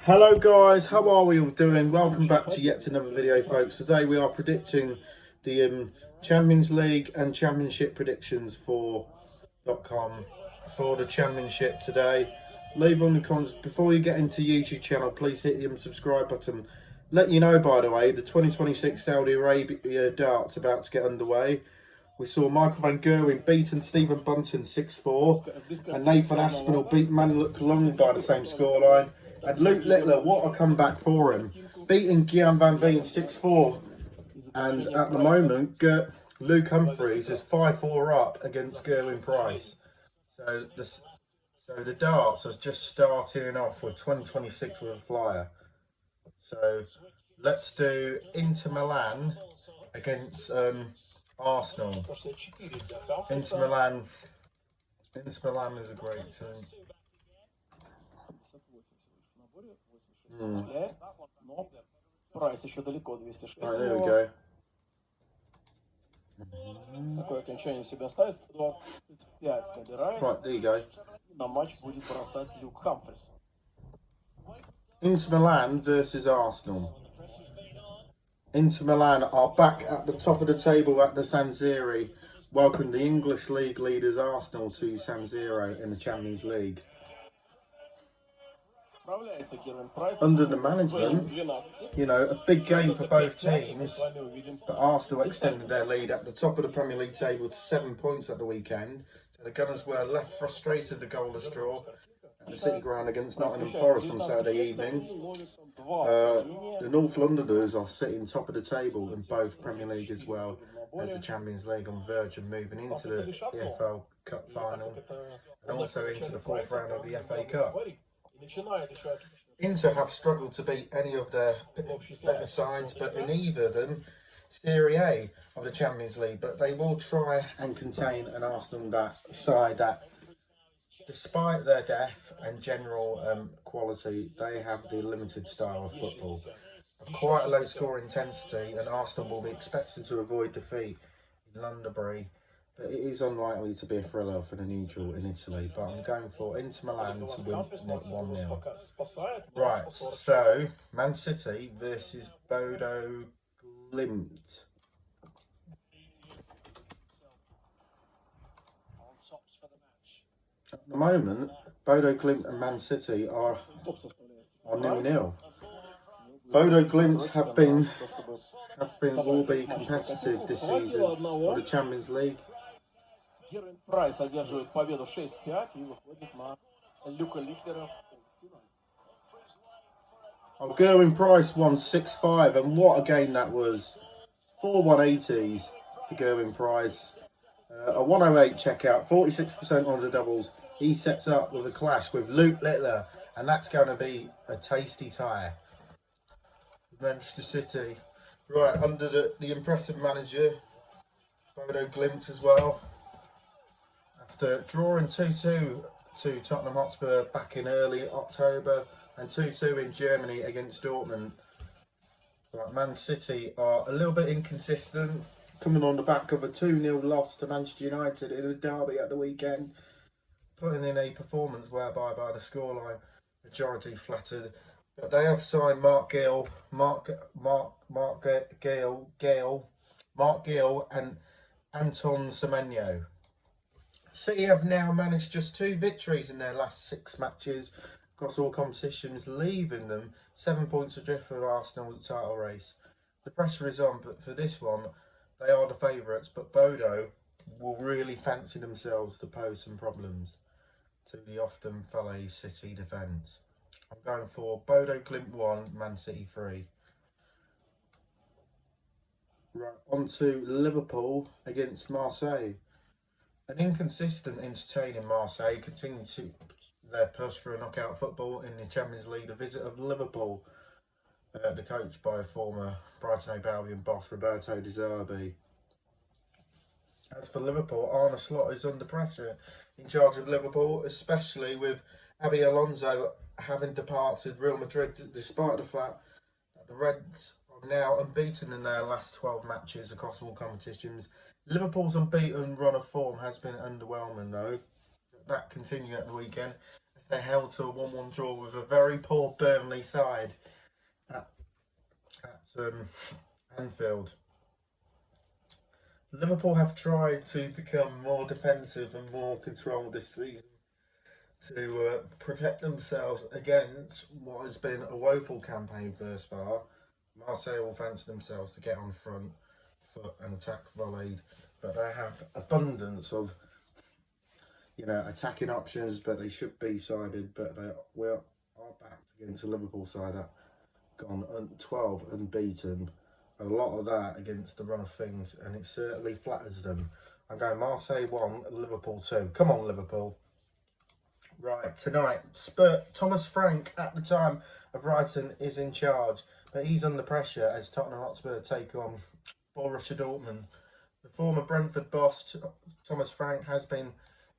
Hello guys, how are we all doing? Welcome back to yet another video, folks. Today we are predicting the Champions League and Championship predictions for .com for the Championship today. Leave on the comments before you get into YouTube channel. Please hit the subscribe button. Let you know, by the way, the 2026 Saudi Arabia darts about to get underway. We saw Michael van Gerwen beaten Stephen Bunton 6-4, and Nathan Aspinall beat Manlook Lung by the same scoreline. And Luke Littler, what a comeback for him, beating Gian Van Veen 6-4. And at the moment, Luke Humphreys is 5-4 up against Gerwin Price. So the darts are just starting off with 2026 with a flyer. So let's do Inter Milan against Arsenal. Inter Milan is a great team. Прайс еще далеко, 206. Right, there we go. Такое окончание себя ставит, 125 набирает. Right, there you go. На матч будет бросать Люк Хамфрис. Inter Milan versus Arsenal. Inter Milan are back at the top of the table at the San Siro. Welcome the English League leaders Arsenal to San Siro in the Champions League. Under the management, you know, a big game for both teams, but Arsenal extended their lead at the top of the Premier League table to 7 points at the weekend. So the Gunners were left frustrated the goalless draw at the City Ground against Nottingham Forest on Saturday evening. The North Londoners are sitting top of the table in both Premier League as well as the Champions League, on the verge of moving into the EFL Cup final and also into the fourth round of the FA Cup. Inter have struggled to beat any of their better sides, but in either of them, Serie A of the Champions League. But they will try and contain an Arsenal side that, despite their depth and general quality, they have the limited style of football. Of quite a low score intensity, and Arsenal will be expected to avoid defeat in Londonderry. But it is unlikely to be a thriller for the neutral in Italy. But I'm going for Inter Milan to win 1-0. Right, so Man City versus Bodo Glimt. At the moment, Bodo Glimt and Man City are 0-0. Bodo Glimt will be competitive this season for the Champions League. Прайс одерживает победу 6-5 и выходит на Люка Литлера. Gerwin Price won 6-5, and what a game that was. 4 180s for Gerwin Price. A 108 checkout, 46% on the doubles. He sets up with a clash with Luke Littler, and that's going to be a tasty tie. Manchester City. Right, under the impressive manager, Bodo Glimt as well. After drawing 2-2 to Tottenham Hotspur back in early October and 2-2 in Germany against Dortmund. But Man City are a little bit inconsistent, coming on the back of a 2-0 loss to Manchester United in a derby at the weekend, putting in a performance whereby by the scoreline majority flattered. But they have signed Mark Gill and Anton Semenyo. City have now managed just 2 victories in their last 6 matches across all competitions, leaving them 7 points adrift for Arsenal title race. The pressure is on, but for this one, they are the favourites. But Bodo will really fancy themselves to pose some problems to the often failing City defence. I'm going for Bodo Glimt 1, Man City 3. Right, on to Liverpool against Marseille. An inconsistent, entertaining Marseille continue to their push for a knockout football in the Champions League. The visit of Liverpool, the coach by former Brighton & Albion boss Roberto De Zerbi. As for Liverpool, Arne Slot is under pressure in charge of Liverpool, especially with Xabi Alonso having departed Real Madrid, despite the fact that the Reds are now unbeaten in their last 12 matches across all competitions. Liverpool's unbeaten run of form has been underwhelming though. That continued at the weekend. they held to a 1-1 draw with a very poor Burnley side at Anfield. Liverpool have tried to become more defensive and more controlled this season to protect themselves against what has been a woeful campaign thus far. Marseille will fancy themselves to get on front foot and attack volleyed, but they have abundance of attacking options, but they should be sided. But we are backed against a Liverpool side that gone 12 unbeaten. A lot of that against the run of things, and it certainly flatters them. I'm going Marseille 1, Liverpool 2. Come on, Liverpool. Right, tonight, Thomas Frank, at the time of writing, is in charge, but he's under pressure as Tottenham Hotspur take on Borussia Dortmund. The former Brentford boss, Thomas Frank, has been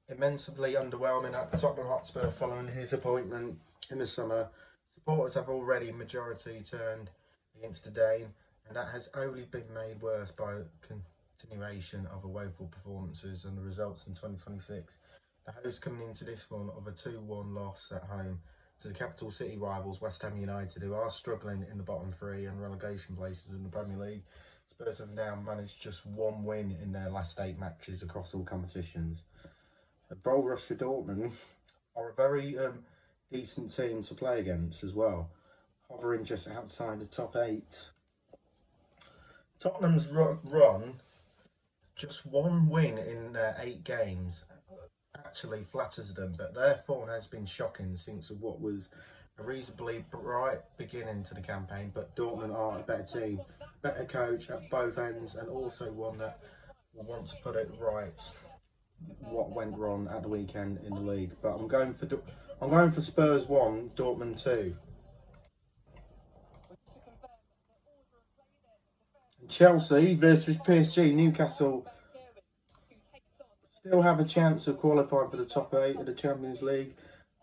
immensely underwhelming at Tottenham Hotspur following his appointment in the summer. Supporters have already majority turned against the Dane, and that has only been made worse by continuation of woeful performances and the results in 2026. The hosts coming into this one of a 2-1 loss at home to the capital city rivals West Ham United, who are struggling in the bottom three and relegation places in the Premier League. Spurs have now managed just 1 win in their last 8 matches across all competitions. Borussia Dortmund are a very decent team to play against as well, hovering just outside the top 8. Tottenham's run, just 1 win in their 8 games, actually flatters them, but their form has been shocking since what was a reasonably bright beginning to the campaign. But Dortmund are a better team, better coach at both ends, and also one that will want to put it right what went wrong at the weekend in the league. But I'm going for Spurs 1, Dortmund 2. Chelsea versus PSG. Newcastle still have a chance of qualifying for the top 8 of the Champions League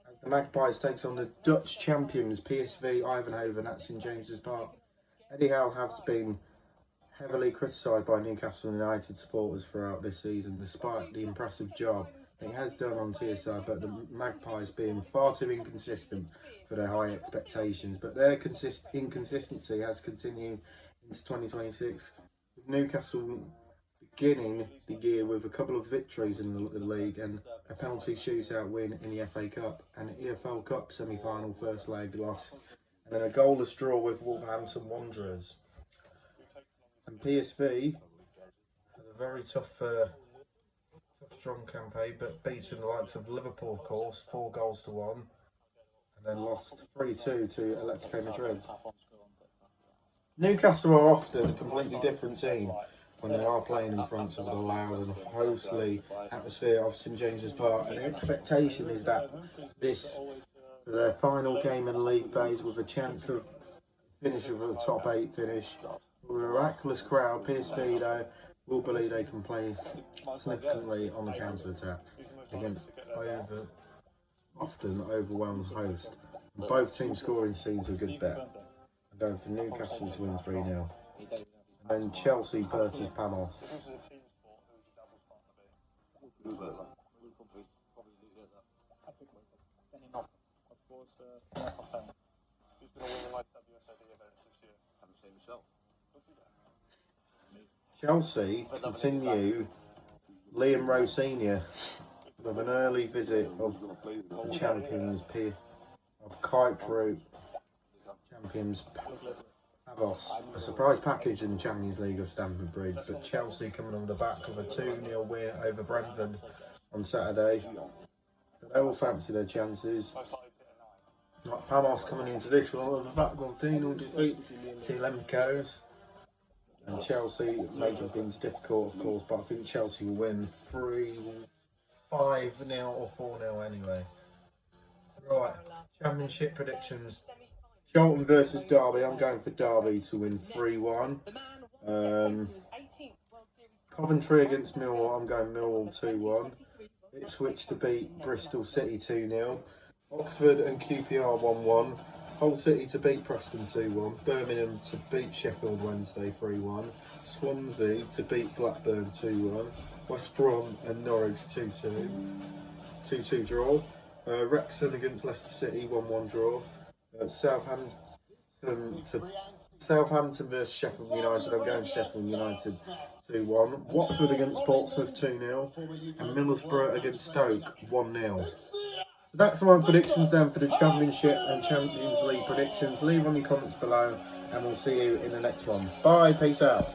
as the Magpies takes on the Dutch champions PSV Eindhoven at St James's Park. Eddie Howe has been heavily criticised by Newcastle United supporters throughout this season, despite the impressive job he has done on TSR, but the Magpies being far too inconsistent for their high expectations. But their inconsistency has continued into 2026, with Newcastle beginning the year with a couple of victories in the league and a penalty shootout win in the FA Cup and the EFL Cup semi-final first leg loss, and then a goalless draw with Wolverhampton Wanderers. And PSV had a very tough, strong campaign, but beating the likes of Liverpool, of course, 4-1, and then lost 3-2 to Atletico Madrid. Newcastle are often a completely different team when they are playing in front of the loud and hostly atmosphere of St James's Park, and the expectation is that this, for their final game in the league phase, with a chance of finish with a top 8 finish, with a miraculous crowd, PSV though will believe they can play significantly on the counter-attack against often overwhelmed host. And both teams scoring scenes a good bet. I'm going for Newcastle to win 3-0. And then Chelsea versus Pafos. Chelsea continue Liam Rowe Senior with an early visit of the champions of kite route champions Pafos. A surprise package in the Champions League of Stamford Bridge, but Chelsea coming on the back of a 2-0 win over Brentford on Saturday. They will fancy their chances. Pafos coming into this one with a back-one 3-0 defeat to Lemkos. And Chelsea making things difficult, of course, but I think Chelsea will win 5-0 or 4-0 anyway. Right, Championship predictions. Charlton versus Derby. I'm going for Derby to win 3-1. Coventry against Millwall. I'm going Millwall 2-1. Ipswich to beat Bristol City 2-0. Oxford and QPR 1-1. Hull City to beat Preston 2-1. Birmingham to beat Sheffield Wednesday 3-1. Swansea to beat Blackburn 2-1. West Brom and Norwich 2-2. 2-2 draw. Wrexham against Leicester City, 1-1 draw. Southampton versus Sheffield United. I'm going Sheffield United 2-1. Watford against Portsmouth 2-0. And Middlesbrough against Stoke 1-0. So that's my predictions then for the Championship and Champions League predictions. Leave on your comments below and we'll see you in the next one. Bye, peace out.